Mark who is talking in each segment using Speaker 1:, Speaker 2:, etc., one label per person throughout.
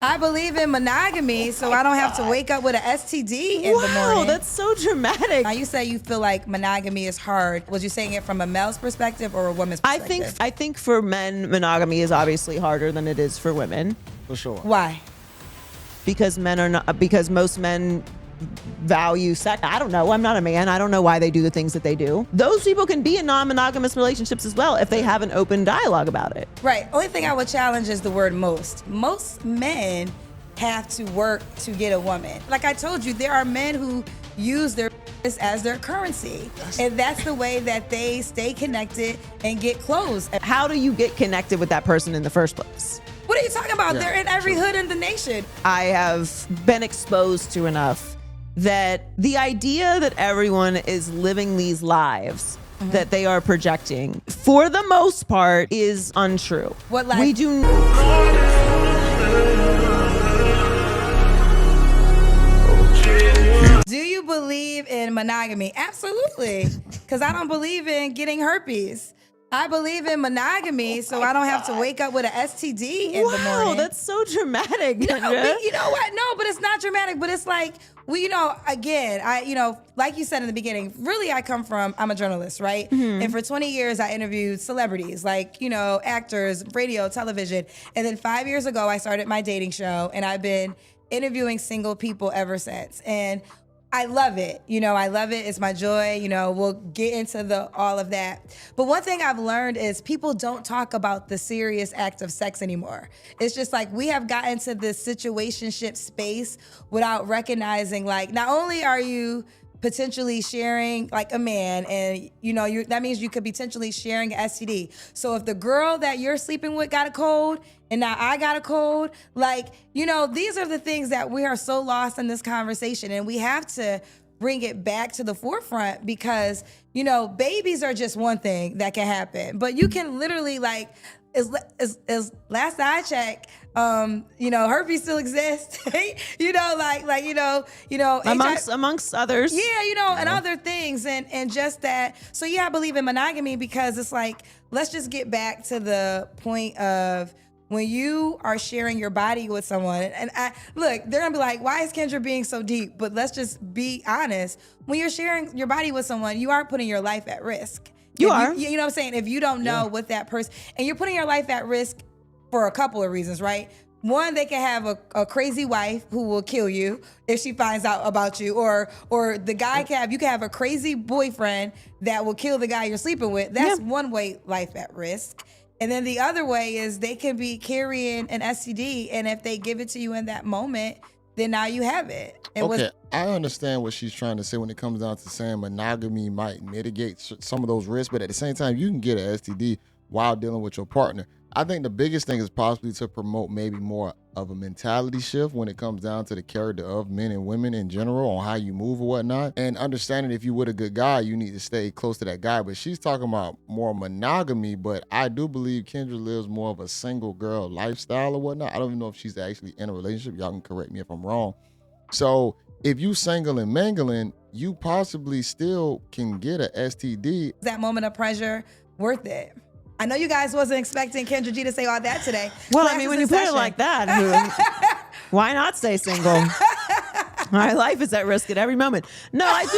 Speaker 1: I believe in monogamy, so I don't have to wake up with an STD in the morning.
Speaker 2: Wow, that's so dramatic.
Speaker 1: Now you say you feel like monogamy is hard. Was you saying it from a male's perspective or a woman's perspective?
Speaker 2: I think for men, monogamy is obviously harder than it is for women.
Speaker 3: For sure.
Speaker 1: Why?
Speaker 2: Because most men value sex. I don't know. I'm not a man. I don't know why they do the things that they do. Those people can be in non-monogamous relationships as well if they have an open dialogue about it.
Speaker 1: Right. Only thing I would challenge is the word most. Most men have to work to get a woman. Like I told you, there are men who use their as their currency. And that's the way that they stay connected and get close.
Speaker 2: How do you get connected with that person in the first place?
Speaker 1: What are you talking about?
Speaker 3: Yeah,
Speaker 1: They're in every hood in the nation.
Speaker 2: I have been exposed to enough that the idea that everyone is living these lives that they are projecting, for the most part, is untrue.
Speaker 1: What life?
Speaker 2: We do.
Speaker 1: Do you believe in monogamy? Absolutely. Because I don't believe in getting herpes. I believe in monogamy, so I don't have to wake up with an STD in the morning.
Speaker 2: Wow, that's so dramatic, Kendra.
Speaker 1: No, you know what? No, but it's not dramatic. But it's like, again, like you said in the beginning, really I'm a journalist, right?
Speaker 2: Mm-hmm.
Speaker 1: And for 20 years, I interviewed celebrities, like, actors, radio, television. And then 5 years ago, I started my dating show, and I've been interviewing single people ever since. And I love it. I love it. It's my joy. We'll get into all of that. But one thing I've learned is people don't talk about the serious act of sex anymore. It's just like we have gotten to this situationship space without recognizing, like, not only are you potentially sharing like a man and that means you could be potentially sharing an STD. So if the girl that you're sleeping with got a cold and now I got a cold, these are the things that we are so lost in this conversation, and we have to bring it back to the forefront because babies are just one thing that can happen, but you can literally as last I checked, herpes still exists.
Speaker 2: Amongst others.
Speaker 1: Yeah, and other things, and just that. So yeah, I believe in monogamy because it's like, let's just get back to the point of when you are sharing your body with someone. And they're gonna be like, why is Kendra being so deep? But let's just be honest. When you're sharing your body with someone, you are putting your life at risk. You know what I'm saying? If you don't know what that person, and you're putting your life at risk for a couple of reasons, right? One, they can have a crazy wife who will kill you if she finds out about you, or the guy you can have a crazy boyfriend that will kill the guy you're sleeping with. That's one way life at risk. And then the other way is they can be carrying an STD, and if they give it to you in that moment, then now you have it.
Speaker 3: I understand what she's trying to say when it comes down to saying monogamy might mitigate some of those risks, but at the same time, you can get an STD while dealing with your partner. I think the biggest thing is possibly to promote maybe more of a mentality shift when it comes down to the character of men and women in general, on how you move or whatnot, and understanding if you with a good guy, you need to stay close to that guy. But she's talking about more monogamy, but I do believe Kendra lives more of a single girl lifestyle or whatnot. I don't even know if she's actually in a relationship. Y'all can correct me if I'm wrong. So if you single and mingling, you possibly still can get a STD.
Speaker 1: That moment of pleasure worth it? I know you guys wasn't expecting Kendra G to say all that today.
Speaker 2: Well, I mean, when you put it like that, why not stay single? My life is at risk at every moment. No, I do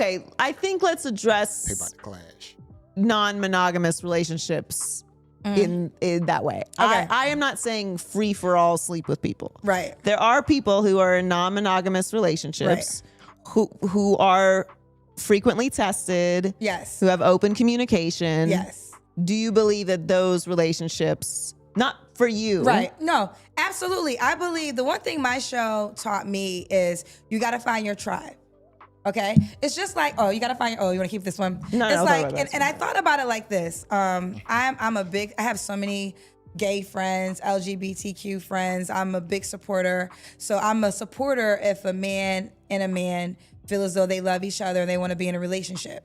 Speaker 2: think, I think let's address
Speaker 3: Hey, about the clash.
Speaker 2: non-monogamous relationships in that way.
Speaker 1: Okay.
Speaker 2: I am not saying free for all sleep with people.
Speaker 1: Right.
Speaker 2: There are people who are in non-monogamous relationships who are frequently tested.
Speaker 1: Yes.
Speaker 2: Who have open communication.
Speaker 1: Yes.
Speaker 2: Do you believe that those relationships, not for you?
Speaker 1: Right. No, absolutely. I believe the one thing my show taught me is you got to find your tribe. Okay. It's just like, you got to find you want to keep this one?
Speaker 2: No,
Speaker 1: it's
Speaker 2: no,
Speaker 1: like, and I thought about it like this. I have so many gay friends, LGBTQ friends. I'm a big supporter. So I'm a supporter if a man and a man feel as though they love each other and they want to be in a relationship.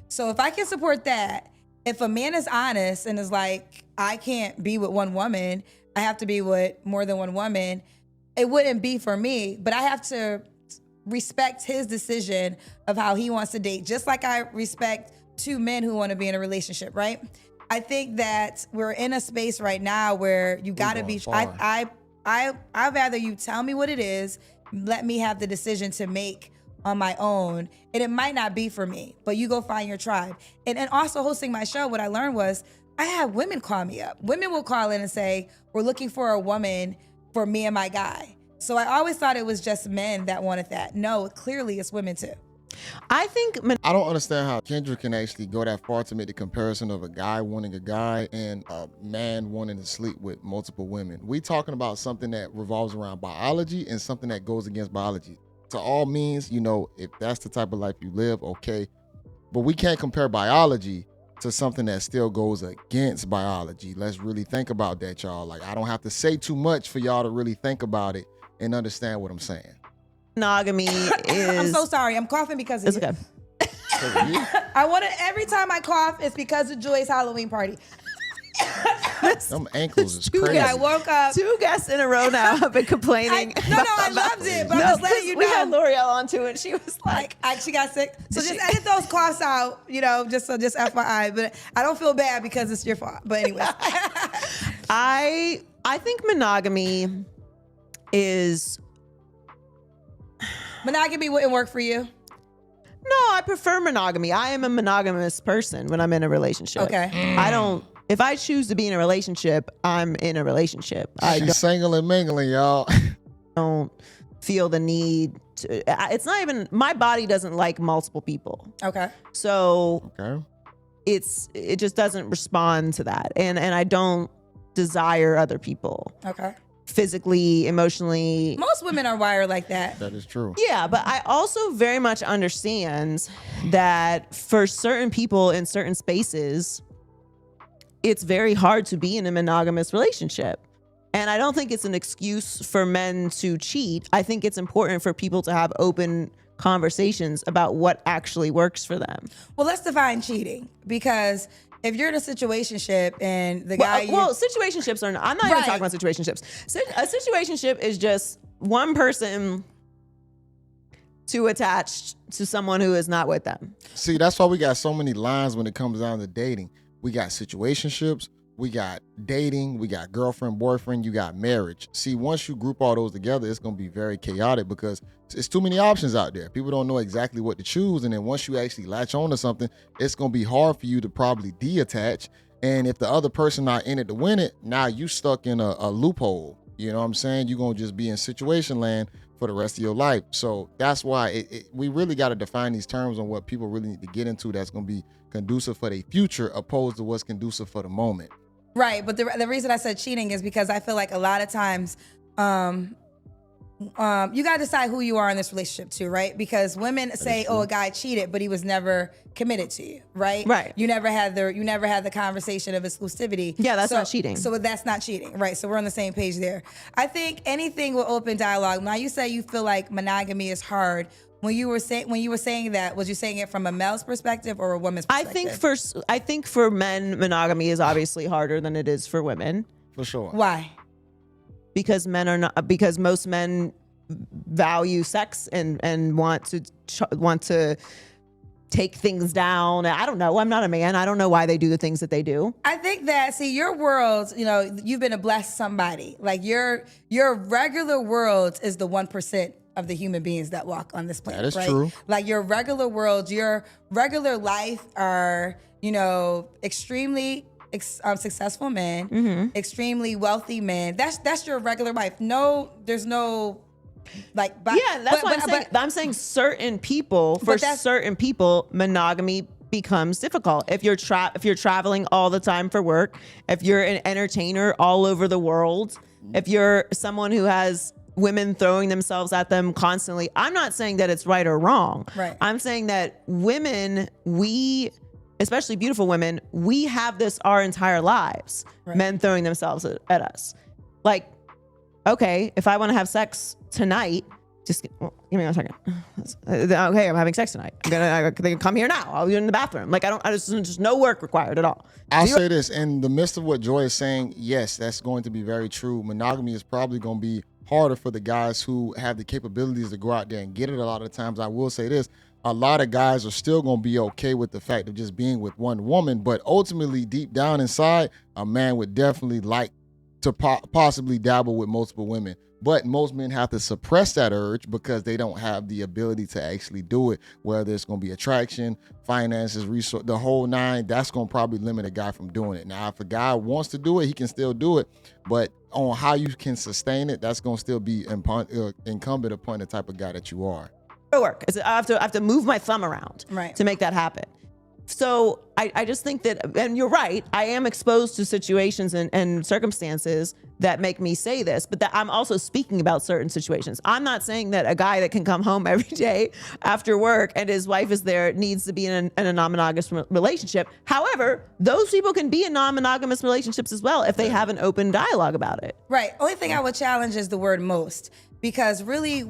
Speaker 1: So if I can support that, if a man is honest and is like, I can't be with one woman, I have to be with more than one woman, it wouldn't be for me, but I have to respect his decision of how he wants to date, just like I respect two men who want to be in a relationship, right? I think that we're in a space right now where you got to be, I'd rather you tell me what it is, let me have the decision to make on my own, and it might not be for me, but you go find your tribe. And also hosting my show, what I learned was I had women call me up. Women will call in and say, we're looking for a woman for me and my guy. So I always thought it was just men that wanted that. No, clearly it's women too.
Speaker 2: I think
Speaker 3: I don't understand how Kendra can actually go that far to make the comparison of a guy wanting a guy and a man wanting to sleep with multiple women. We talking about something that revolves around biology and something that goes against biology. To all means, if that's the type of life you live, okay. But we can't compare biology to something that still goes against biology. Let's really think about that, y'all. Like, I don't have to say too much for y'all to really think about it and understand what I'm saying.
Speaker 2: monogamy is...
Speaker 1: I'm so sorry. I'm coughing because of
Speaker 2: It's
Speaker 1: you.
Speaker 2: okay.
Speaker 1: I want to, every time I cough, it's because of Joy's Halloween party.
Speaker 3: Them ankles is crazy.
Speaker 1: I woke up.
Speaker 2: 2 guests in a row now have been complaining.
Speaker 1: I loved it, but I'm just letting you know.
Speaker 2: We had L'Oreal on too, and she was like,
Speaker 1: she got sick. So just edit those coughs out, just FYI. But I don't feel bad because it's your fault. But anyway.
Speaker 2: I think monogamy is...
Speaker 1: Monogamy wouldn't work for you?
Speaker 2: No, I prefer monogamy. I am a monogamous person when I'm in a relationship.
Speaker 1: Okay.
Speaker 2: If I choose to be in a relationship, I'm in a relationship.
Speaker 3: She's single and mingling, y'all.
Speaker 2: Don't feel the need to, it's not even, my body doesn't like multiple people.
Speaker 1: Okay.
Speaker 2: So
Speaker 3: Okay.
Speaker 2: it just doesn't respond to that. And I don't desire other people.
Speaker 1: Okay.
Speaker 2: Physically, emotionally.
Speaker 1: Most women are wired like that.
Speaker 3: That is true.
Speaker 2: Yeah, but I also very much understand that for certain people in certain spaces, it's very hard to be in a monogamous relationship. And I don't think it's an excuse for men to cheat. I think it's important for people to have open conversations about what actually works for them.
Speaker 1: Well, let's define cheating, because if you're in a situationship and the guy...
Speaker 2: Well, situationships are not... I'm not even talking about situationships. A situationship is just one person too attached to someone who is not with them.
Speaker 3: See, that's why we got so many lines when it comes down to dating. We got situationships, we got dating, we got girlfriend, boyfriend, you got marriage. See, once you group all those together, it's going to be very chaotic because it's too many options out there. People don't know exactly what to choose. And then once you actually latch on to something, it's going to be hard for you to probably detach. And if the other person not in it to win it, now you stuck in a loophole. You know what I'm saying? You're going to just be in situation land for the rest of your life. So that's why we really got to define these terms on what people really need to get into that's going to be conducive for their future opposed to what's conducive for the moment.
Speaker 1: Right, but the reason I said cheating is because I feel like a lot of times you got to decide who you are in this relationship too, right? Because women say, "Oh, a guy cheated, but he was never committed to you," right?
Speaker 2: Right.
Speaker 1: You never had the conversation of exclusivity.
Speaker 2: Yeah, that's not cheating.
Speaker 1: So that's not cheating, right? So we're on the same page there. I think anything with open dialogue. Now you say you feel like monogamy is hard. When you were saying that, was you saying it from a male's perspective or a woman's perspective?
Speaker 2: I think for men, monogamy is obviously harder than it is for women.
Speaker 3: For sure.
Speaker 1: Why?
Speaker 2: Because most men value sex and want to take things down. I don't know. I'm not a man. I don't know why they do the things that they do.
Speaker 1: I think that, see, your world, you've been a blessed somebody. Like your regular world is the 1% of the human beings that walk on this planet.
Speaker 3: That is
Speaker 1: right?
Speaker 3: true.
Speaker 1: Like your regular world, your regular life are, extremely successful men, extremely wealthy men. That's your regular life. No, there's no
Speaker 2: That's what I'm saying. I'm saying certain people, certain people, monogamy becomes difficult. If you're traveling all the time for work, if you're an entertainer all over the world, if you're someone who has women throwing themselves at them constantly, I'm not saying that it's right or wrong.
Speaker 1: Right.
Speaker 2: I'm saying that women, especially beautiful women, we have this our entire lives. Right. Men throwing themselves at us. Like, okay, if I want to have sex tonight, just give me 1 second. Okay, I'm having sex tonight. They can come here now. I'll be in the bathroom. Like, there's no work required at all.
Speaker 3: I'll say this, in the midst of what Joy is saying, yes, that's going to be very true. Monogamy is probably going to be harder for the guys who have the capabilities to go out there and get it. A lot of times, I will say this, a lot of guys are still going to be okay with the fact of just being with one woman, but ultimately, deep down inside, a man would definitely like to possibly dabble with multiple women. But most men have to suppress that urge because they don't have the ability to actually do it, whether it's going to be attraction, finances, resource, the whole nine. That's going to probably limit a guy from doing it. Now, if a guy wants to do it, he can still do it. But on how you can sustain it, that's going to still be incumbent upon the type of guy that you are.
Speaker 2: Work. I have to move my thumb around to make that happen. So I just think that, and you're right, I am exposed to situations and circumstances that make me say this, but that I'm also speaking about certain situations. I'm not saying that a guy that can come home every day after work and his wife is there needs to be in a non-monogamous relationship. However, those people can be in non-monogamous relationships as well if they have an open dialogue about it.
Speaker 1: Right. Only thing I would challenge is the word most, because really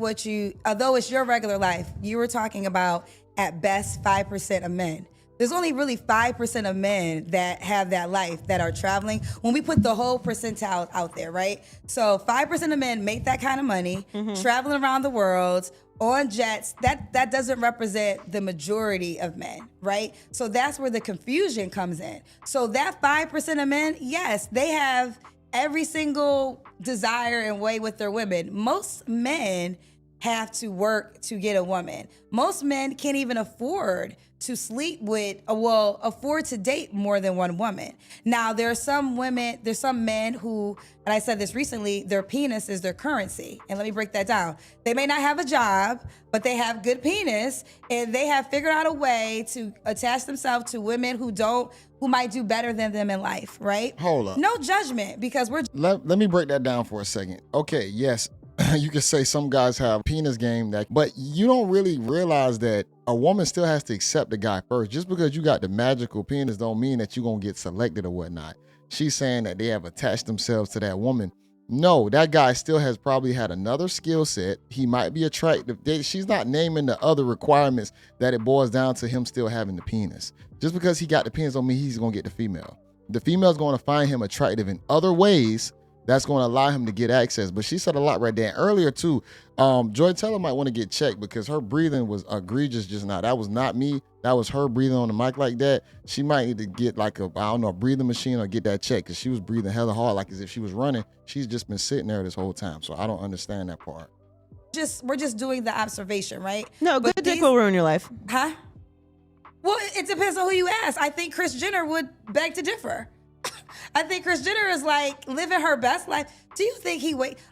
Speaker 1: although it's your regular life, you were talking about at best 5% of men. There's only really 5% of men that have that life that are traveling. When we put the whole percentile out there, right? So 5% of men make that kind of money, traveling around the world on jets. That doesn't represent the majority of men, right? So that's where the confusion comes in. So that 5% of men, yes, they have every single desire and way with their women. Most men have to work to get a woman. Most men can't even afford to sleep with, afford to date more than one woman. Now, there's some men who, and I said this recently, their penis is their currency. And let me break that down. They may not have a job, but they have good penis, and they have figured out a way to attach themselves to women who might do better than them in life, right?
Speaker 3: Hold up.
Speaker 1: No judgment, because
Speaker 3: Let me break that down for a second. Okay, yes, you could say some guys have penis game, but you don't really realize that a woman still has to accept the guy first. Just because you got the magical penis don't mean that you're going to get selected or whatnot. She's saying that they have attached themselves to that woman. No, that guy still has probably had another skill set. He might be attractive. She's not naming the other requirements that it boils down to him still having the penis. Just because he got the penis don't mean he's going to get the female. The female's going to find him attractive in other ways that's going to allow him to get access. But she said a lot right there. And earlier too, Joy Taylor might want to get checked because her breathing was egregious just now. That was not me. That was her breathing on the mic like that. She might need to get like a breathing machine or get that checked because she was breathing hella hard like as if she was running. She's just been sitting there this whole time. So I don't understand that part.
Speaker 1: we're just doing the observation, right?
Speaker 2: No, good dick will ruin your life.
Speaker 1: Huh? Well, it depends on who you ask. I think Kris Jenner would beg to differ. I think Kris Jenner is like living her best life. Do you think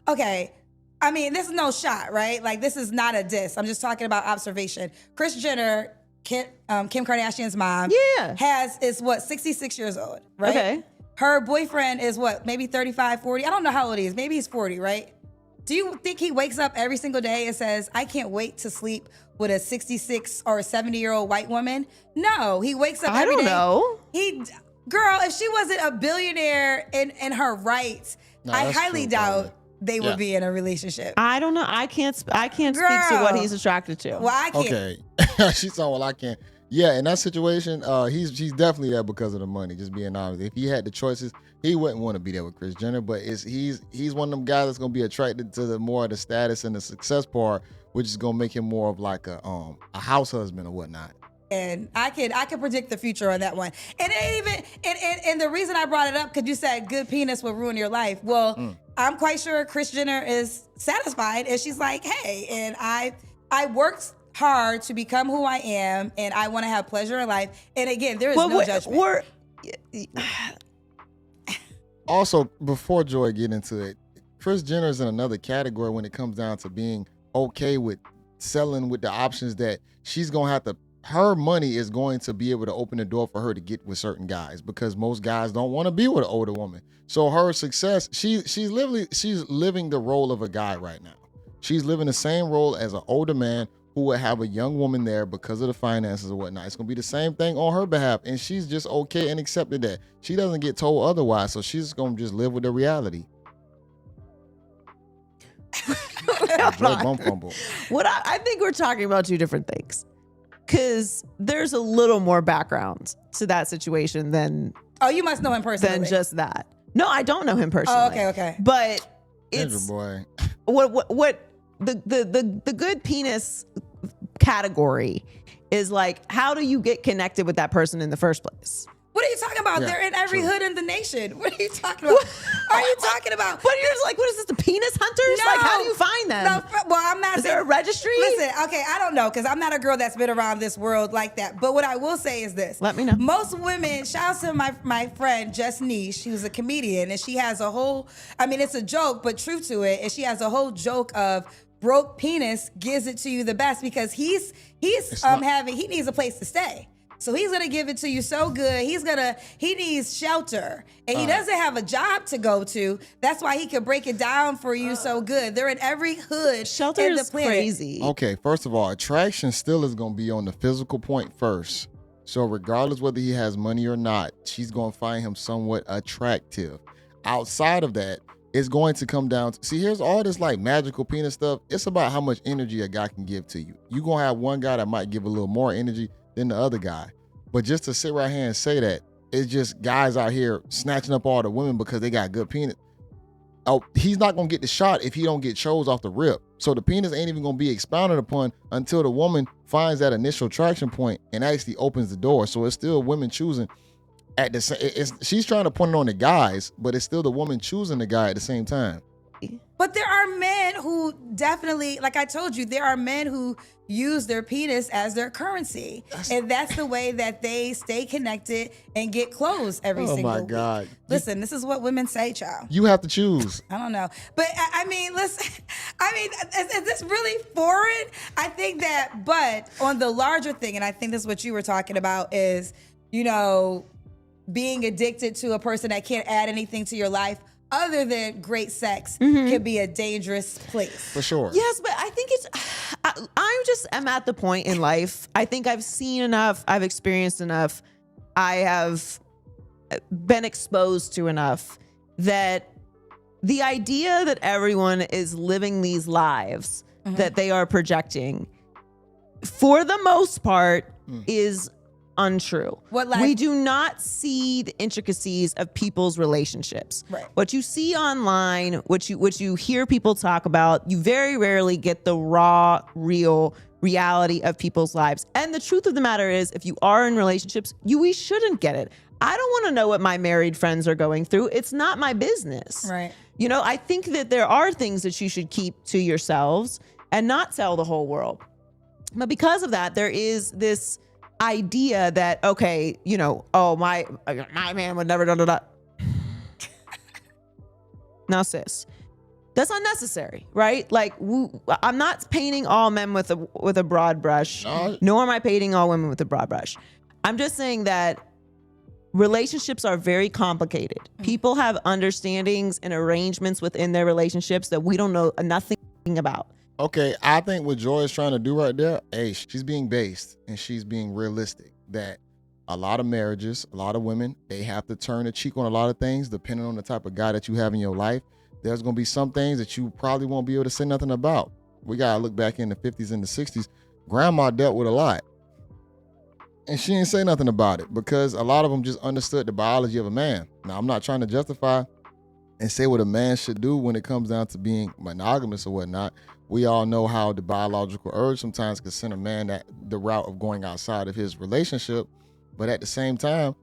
Speaker 1: okay, I mean, this is no shot, right? Like, this is not a diss. I'm just talking about observation. Kris Jenner, Kim Kardashian's mom, is 66 years old, right?
Speaker 2: Okay.
Speaker 1: Her boyfriend is maybe 35, 40. I don't know how old he is. Maybe he's 40, right? Do you think he wakes up every single day and says, I can't wait to sleep with a 66 or 70-year-old white woman? No, he wakes up every day. I don't know. Girl, if she wasn't a billionaire in her rights, I highly doubt they would be in a relationship.
Speaker 2: I don't know. I can't speak to what he's attracted to.
Speaker 1: Well, I can't.
Speaker 3: Okay. She's saying, well, I can't. Yeah, in that situation, he's definitely there because of the money, just being honest. If he had the choices, he wouldn't want to be there with Kris Jenner, but he's one of them guys that's going to be attracted to the more of the status and the success part, which is going to make him more of like a house husband or whatnot.
Speaker 1: And I can predict the future on that one. And and the reason I brought it up, because you said good penis will ruin your life. Well, I'm quite sure Kris Jenner is satisfied, and she's like, hey, and I worked hard to become who I am, and I want to have pleasure in life. And again, there is no judgment.
Speaker 3: Also, before Joy get into it, Kris Jenner is in another category when it comes down to being okay with selling with the options that she's going to have to. Her money is going to be able to open the door for her to get with certain guys, because most guys don't want to be with an older woman. So her success, she's living the role of a guy right now. She's living the same role as an older man who would have a young woman there because of the finances or whatnot. It's going to be the same thing on her behalf, and she's just okay and accepted that. She doesn't get told otherwise, so she's going to just live with the reality.
Speaker 2: I think we're talking about two different things. Because there's a little more background to that situation than...
Speaker 1: Oh, you must know him personally.
Speaker 2: Than just that. No, I don't know him personally.
Speaker 1: Oh, okay.
Speaker 2: But it's...
Speaker 3: Boy.
Speaker 2: What the good penis category is like, how do you get connected with that person in the first place?
Speaker 1: What are you talking about?
Speaker 3: Yeah,
Speaker 1: They're in every
Speaker 3: true.
Speaker 1: hood in the nation. What are you talking about? Are you talking about?
Speaker 2: But you're just like, what is this, the penis hunters? Like, how do you find them?
Speaker 1: No, well, I'm not
Speaker 2: Is
Speaker 1: saying.
Speaker 2: there a registry?
Speaker 1: Listen, okay, I don't know, because I'm not a girl that's been around this world like that. But what I will say is this.
Speaker 2: Let me know.
Speaker 1: Most women, shout out to my friend, Just Niche. She was a comedian, and she has a whole, I mean, it's a joke, but truth to it, and she has a whole joke of broke penis gives it to you the best because he needs a place to stay. So he's gonna give it to you so good. He needs shelter, and he doesn't have a job to go to. That's why he can break it down for you so good. They're in every hood.
Speaker 2: Shelter
Speaker 1: in the
Speaker 2: is
Speaker 1: planet.
Speaker 2: crazy.
Speaker 3: Okay, first of all, attraction still is going to be on the physical point first. So regardless whether he has money or not, she's going to find him somewhat attractive. Outside of that, it's going to come down to, see, here's all this like magical penis stuff. It's about how much energy a guy can give to you. You're going to have one guy that might give a little more energy than the other guy. But just to sit right here and say that, it's just guys out here snatching up all the women because they got good penis. Oh, he's not going to get the shot if he don't get chose off the rip. So the penis ain't even going to be expounded upon until the woman finds that initial traction point and actually opens the door. So it's still women choosing at the same, she's trying to point it on the guys, but it's still the woman choosing the guy at the same time.
Speaker 1: But there are men who definitely, like I told you, there are men who use their penis as their currency. And that's the way that they stay connected and get clothes every single week. Oh my God. Listen, this is what women say, child.
Speaker 3: You have to choose.
Speaker 1: I don't know. But I mean, listen, is this really foreign? I think that, but on the larger thing, and I think this is what you were talking about is, you know, being addicted to a person that can't add anything to your life other than great sex can be a dangerous place.
Speaker 3: For sure.
Speaker 2: Yes, but I think I'm at the point in life. I think I've seen enough. I've experienced enough. I have been exposed to enough that the idea that everyone is living these lives that they are projecting, for the most part, is untrue. We do not see the intricacies of people's relationships.
Speaker 1: Right.
Speaker 2: What you see online, what you hear people talk about, you very rarely get the raw, real reality of people's lives. And the truth of the matter is, if you are in relationships, we shouldn't get it. I don't want to know what my married friends are going through. It's not my business.
Speaker 1: Right.
Speaker 2: You know, I think that there are things that you should keep to yourselves and not tell the whole world. But because of that, there is this idea that, okay, you know, oh, my man would never da. Now, sis, that's unnecessary, right? Like, I'm not painting all men with a broad brush, nor am I painting all women with a broad brush. I'm just saying that relationships are very complicated. People have understandings and arrangements within their relationships that we don't know nothing about.
Speaker 3: Okay, I think what Joy is trying to do right there, she's being based and she's being realistic that a lot of marriages, a lot of women, they have to turn the cheek on a lot of things depending on the type of guy that you have in your life. There's going to be some things that you probably won't be able to say nothing about. We got to look back in the 50s and the 60s. Grandma dealt with a lot. And she didn't say nothing about it because a lot of them just understood the biology of a man. Now, I'm not trying to justify and say what a man should do when it comes down to being monogamous or whatnot. We all know how the biological urge sometimes can send a man the route of going outside of his relationship. But at the same time,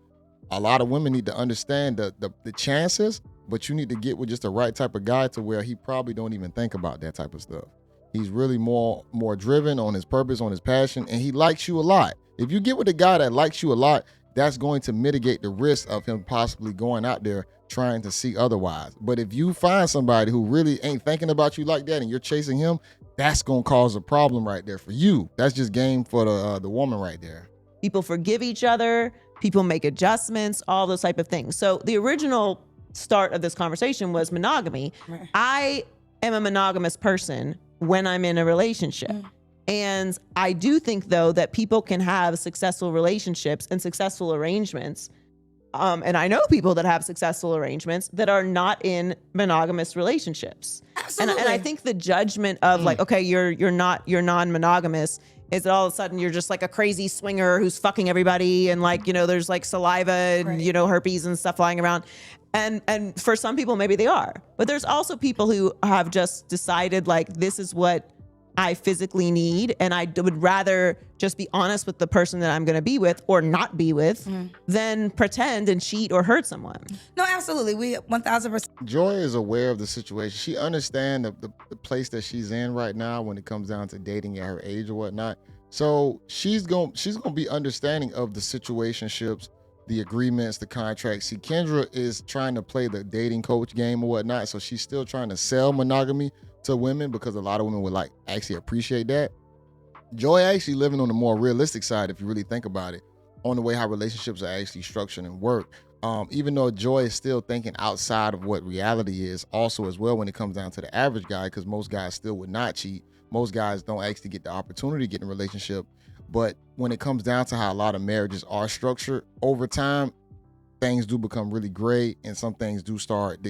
Speaker 3: a lot of women need to understand the chances, but you need to get with just the right type of guy to where he probably don't even think about that type of stuff. He's really more driven on his purpose, on his passion, and he likes you a lot. If you get with a guy that likes you a lot, that's going to mitigate the risk of him possibly going out there trying to see otherwise. But if you find somebody who really ain't thinking about you like that and you're chasing him, that's going to cause a problem right there for you. That's just game for the woman right there.
Speaker 2: People forgive each other. People make adjustments, all those type of things. So the original start of this conversation was monogamy. Right. I am a monogamous person when I'm in a relationship. And I do think, though, that people can have successful relationships and successful arrangements. And I know people that have successful arrangements that are not in monogamous relationships.
Speaker 1: Absolutely.
Speaker 2: And I think the judgment of like, okay, you're non-monogamous is that all of a sudden you're just like a crazy swinger who's fucking everybody and like, you know, there's like saliva and, you know, herpes and stuff flying around. And for some people, maybe they are. But there's also people who have just decided like, this is what I physically need, and I would rather just be honest with the person that I'm going to be with or not be with than pretend and cheat or hurt someone.
Speaker 1: No, absolutely. We 1000%.
Speaker 3: Joy is aware of the situation. She understands the place that she's in right now when it comes down to dating at her age or whatnot. So she's gonna be understanding of the situationships, the agreements, the contracts. See, Kendra is trying to play the dating coach game or whatnot. So she's still trying to sell monogamy to women because a lot of women would like actually appreciate that. Joy actually living on the more realistic side, if you really think about it, on the way how relationships are actually structured and work. Even though Joy is still thinking outside of what reality is also as well when it comes down to the average guy, because most guys still would not cheat. Most guys don't actually get the opportunity to get in a relationship. But when it comes down to how a lot of marriages are structured over time, things do become really great and some things do start,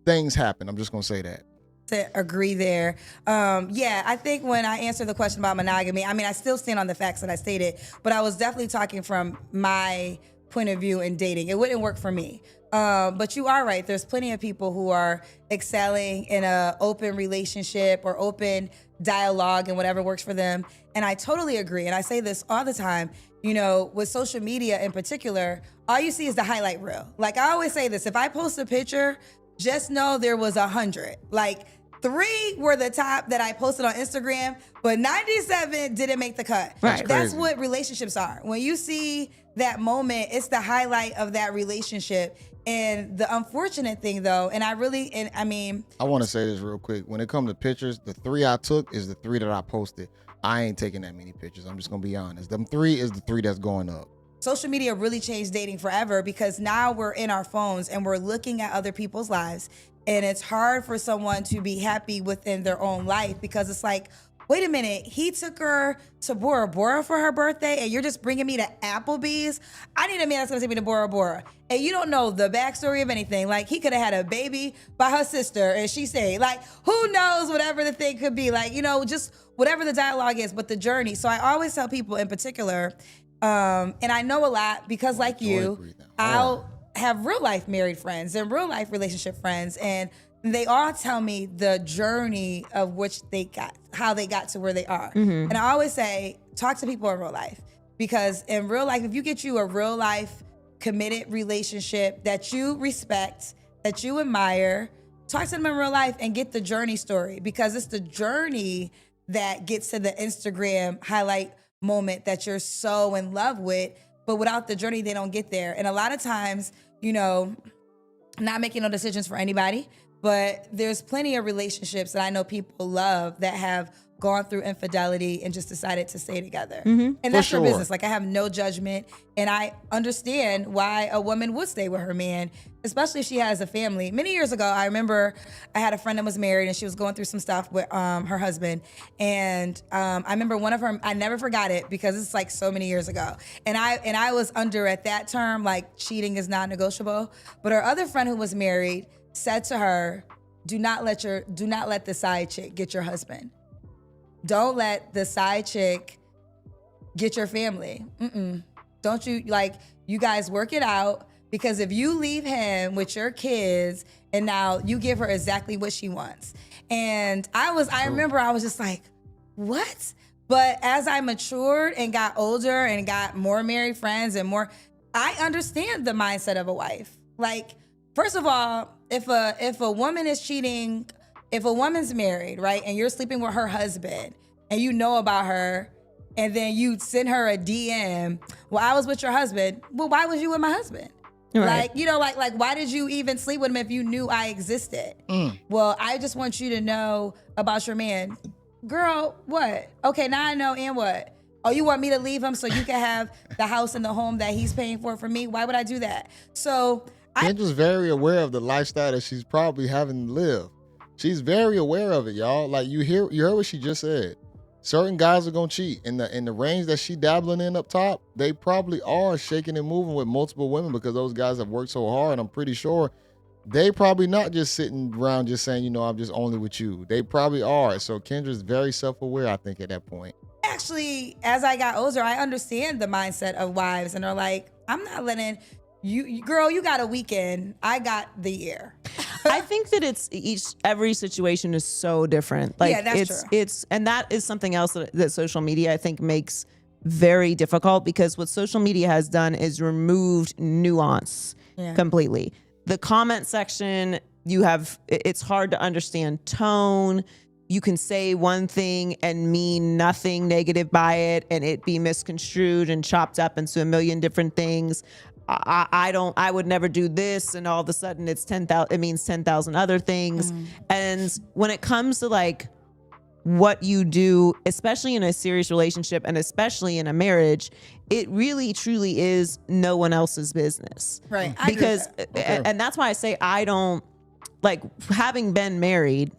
Speaker 3: things happen. I'm just going to say that.
Speaker 1: To agree there. Yeah, I think when I answer the question about monogamy, I mean, I still stand on the facts that I stated, but I was definitely talking from my point of view in dating. It wouldn't work for me. But you are right. There's plenty of people who are excelling in an open relationship or open dialogue and whatever works for them. And I totally agree. And I say this all the time, you know, with social media in particular, all you see is the highlight reel. Like I always say this, if I post a picture, just know there was 100. Like 3 were the top that I posted on Instagram, but 97 didn't make the cut.
Speaker 2: Right.
Speaker 1: That's what relationships are. When you see that moment, it's the highlight of that relationship. And the unfortunate thing though, I want
Speaker 3: to say this real quick. When it comes to pictures, the 3 I took is the 3 that I posted. I ain't taking that many pictures. I'm just going to be honest. Them 3 is the 3 that's going up.
Speaker 1: Social media really changed dating forever because now we're in our phones and we're looking at other people's lives. And it's hard for someone to be happy within their own life because it's like, wait a minute, he took her to Bora Bora for her birthday and you're just bringing me to Applebee's? I need a man that's gonna take me to Bora Bora. And you don't know the backstory of anything. Like he could have had a baby by her sister and she said, like, who knows, whatever the thing could be. Like, you know, just whatever the dialogue is, but the journey. So I always tell people in particular, and I know a lot because like you, I'll have real life married friends and real life relationship friends, and they all tell me the journey of which they got, how they got to where they are. And I always say, talk to people in real life, because in real life, if you get you a real life committed relationship that you respect, that you admire, talk to them in real life and get the journey story, because it's the journey that gets to the Instagram highlight moment that you're so in love with, but without the journey, they don't get there. And a lot of times, you know, not making no decisions for anybody, but there's plenty of relationships that I know people love that have gone through infidelity and just decided to stay together. And that's their business. Like I have no judgment, and I understand why a woman would stay with her man, especially if she has a family. Many years ago, I remember I had a friend that was married and she was going through some stuff with her husband. And I remember one of her, I never forgot it because it's like so many years ago. And I was under at that term, like cheating is non-negotiable. But her other friend who was married said to her, do not let the side chick get your husband. Don't let the side chick get your family. Don't you, like, you guys work it out, because if you leave him with your kids and now you give her exactly what she wants. And I remember I was just like, what? But as I matured and got older and got more married friends and more, I understand the mindset of a wife. Like, first of all, if a woman is cheating, if a woman's married, right, and you're sleeping with her husband and you know about her, and then you send her a DM, well, I was with your husband. Well, why was you with my husband? Right. Like, you know, like why did you even sleep with him if you knew I existed? Well, I just want you to know about your man. Girl, what? Okay, now I know, and what? Oh, you want me to leave him so you can have the house and the home that he's paying for me? Why would I do that? So
Speaker 3: Kendra's very aware of the lifestyle that she's probably having to live. She's very aware of it, y'all. Like you heard what she just said. Certain guys are gonna cheat. In the range that she dabbling in up top, they probably are shaking and moving with multiple women because those guys have worked so hard. I'm pretty sure they probably not just sitting around just saying, you know, I'm just only with you. They probably are. So Kendra's very self-aware, I think, at that point.
Speaker 1: Actually, as I got older, I understand the mindset of wives, and they're like, I'm not letting Girl, you got a weekend. I got the year.
Speaker 2: I think that every situation is so different. Like,
Speaker 1: yeah, that's true.
Speaker 2: And that is something else that social media, I think, makes very difficult, because what social media has done is removed nuance completely. The comment section, it's hard to understand tone. You can say one thing and mean nothing negative by it, and it be misconstrued and chopped up into a million different things. I would never do this, and all of a sudden it means 10,000 other things. And when it comes to like what you do, especially in a serious relationship and especially in a marriage, it really truly is no one else's business.
Speaker 1: Right.
Speaker 2: Because and that's why I say, I don't like, having been married,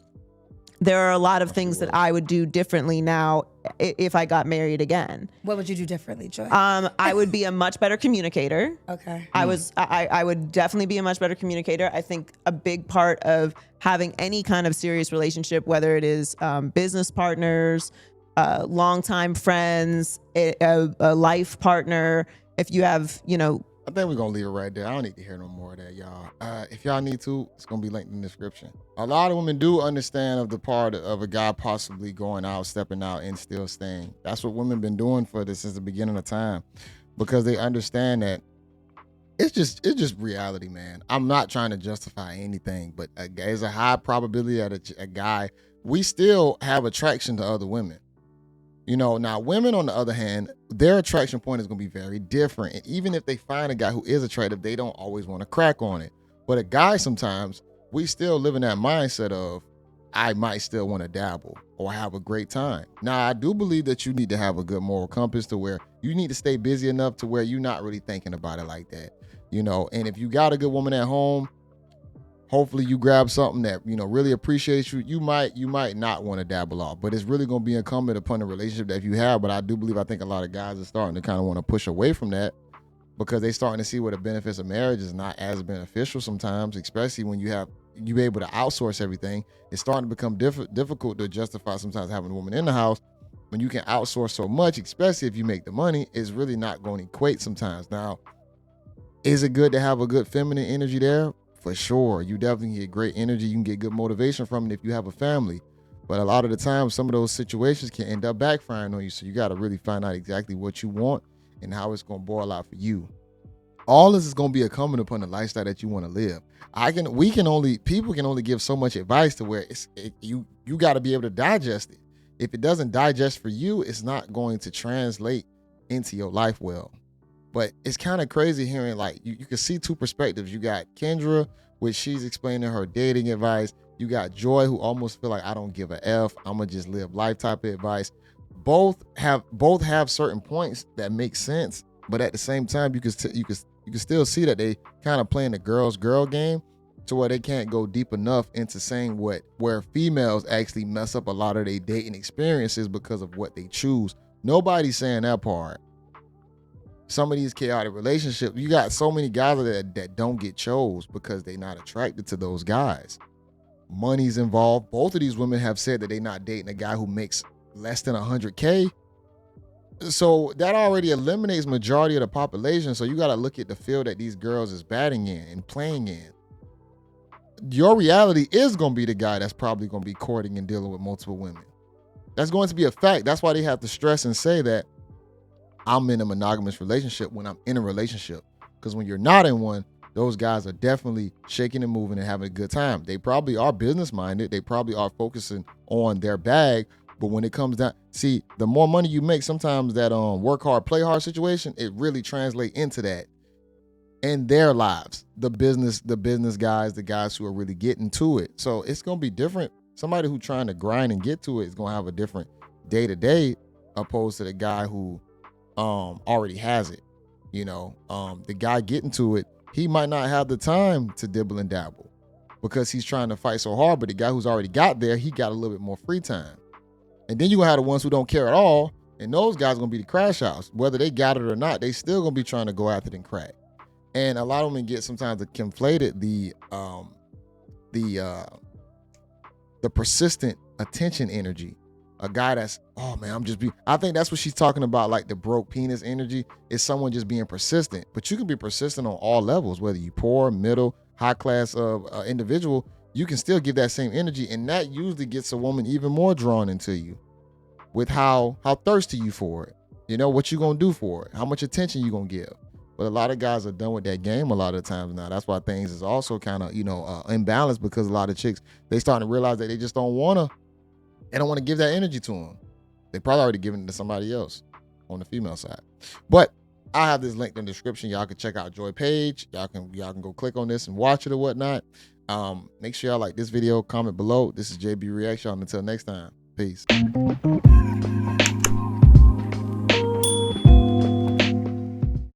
Speaker 2: there are a lot of things that I would do differently now if I got married again.
Speaker 1: What would you do differently, Joy?
Speaker 2: I would be a much better communicator.
Speaker 1: Okay.
Speaker 2: I would definitely be a much better communicator. I think a big part of having any kind of serious relationship, whether it is business partners, longtime friends, a life partner, if you have,
Speaker 3: I think we're going to leave it right there. I don't need to hear no more of that, y'all. If y'all need to, it's going to be linked in the description. A lot of women do understand of the part of a guy possibly going out, stepping out, and still staying. That's what women been doing for this since the beginning of time, because they understand that it's just reality, man. I'm not trying to justify anything, but there's a high probability that a guy, we still have attraction to other women. Now women, on the other hand, their attraction point is going to be very different. And even if they find a guy who is attractive, they don't always want to crack on it. But a guy, sometimes, we still live in that mindset of, I might still want to dabble or have a great time. Now, I do believe that you need to have a good moral compass to where you need to stay busy enough to where you're not really thinking about it like that. And if you got a good woman at home, hopefully you grab something that, really appreciates you. You might not want to dabble off, but it's really going to be incumbent upon the relationship that you have. But I think a lot of guys are starting to kind of want to push away from that, because they're starting to see where the benefits of marriage is not as beneficial sometimes, especially when you're able to outsource everything. It's starting to become difficult to justify sometimes having a woman in the house when you can outsource so much, especially if you make the money. It's really not going to equate sometimes. Now, is it good to have a good feminine energy there? For sure. You definitely get great energy. You can get good motivation from it if you have a family. But a lot of the time, some of those situations can end up backfiring on you. So you got to really find out exactly what you want and how it's going to boil out for you. All this is going to be incumbent upon the lifestyle that you want to live. People can only give so much advice to where you got to be able to digest it. If it doesn't digest for you, it's not going to translate into your life well. But it's kind of crazy hearing, like, you can see two perspectives. You got Kendra, which she's explaining her dating advice. You got Joy, who almost feel like, I don't give a F, I'm gonna just live life type of advice. Both have certain points that make sense, but at the same time, you can still see that they kind of playing the girl game, to where they can't go deep enough into saying where females actually mess up a lot of their dating experiences because of what they choose. Nobody's saying that part. Some of these chaotic relationships, you got so many guys that don't get chose because they're not attracted to those guys. Money's involved. Both of these women have said that they're not dating a guy who makes less than 100K. So that already eliminates majority of the population. So you got to look at the field that these girls is batting in and playing in. Your reality is going to be the guy that's probably going to be courting and dealing with multiple women. That's going to be a fact. That's why they have to stress and say that I'm in a monogamous relationship when I'm in a relationship. Because when you're not in one, those guys are definitely shaking and moving and having a good time. They probably are business minded. They probably are focusing on their bag. But when it comes down, see, the more money you make, sometimes that work hard, play hard situation, it really translates into that in their lives. The business guys, the guys who are really getting to it. So it's going to be different. Somebody who's trying to grind and get to it is going to have a different day to day opposed to the guy who already has it. The guy getting to it, he might not have the time to dibble and dabble because he's trying to fight so hard. But the guy who's already got there, he got a little bit more free time. And then you gonna have the ones who don't care at all, and those guys are gonna be the crash outs. Whether they got it or not, they still gonna be trying to go after it and crack. And a lot of them get sometimes conflated the persistent attention energy A guy that's, oh man, I think that's what she's talking about, like the broke penis energy, is someone just being persistent. But you can be persistent on all levels, whether you poor, middle, high class individual, you can still give that same energy, and that usually gets a woman even more drawn into you with how thirsty you for it. You know, what you gonna do for it, how much attention you gonna give. But a lot of guys are done with that game a lot of times now. That's why things is also kind of, imbalanced, because a lot of chicks, they starting to realize that they just don't want to give that energy to them. They probably already given it to somebody else on the female side. But I have this link in the description. Y'all can check out Joy page. Y'all can go click on this and watch it or whatnot. Make sure y'all like this video, comment below. This is JayBReacts, y'all. Until next time, peace.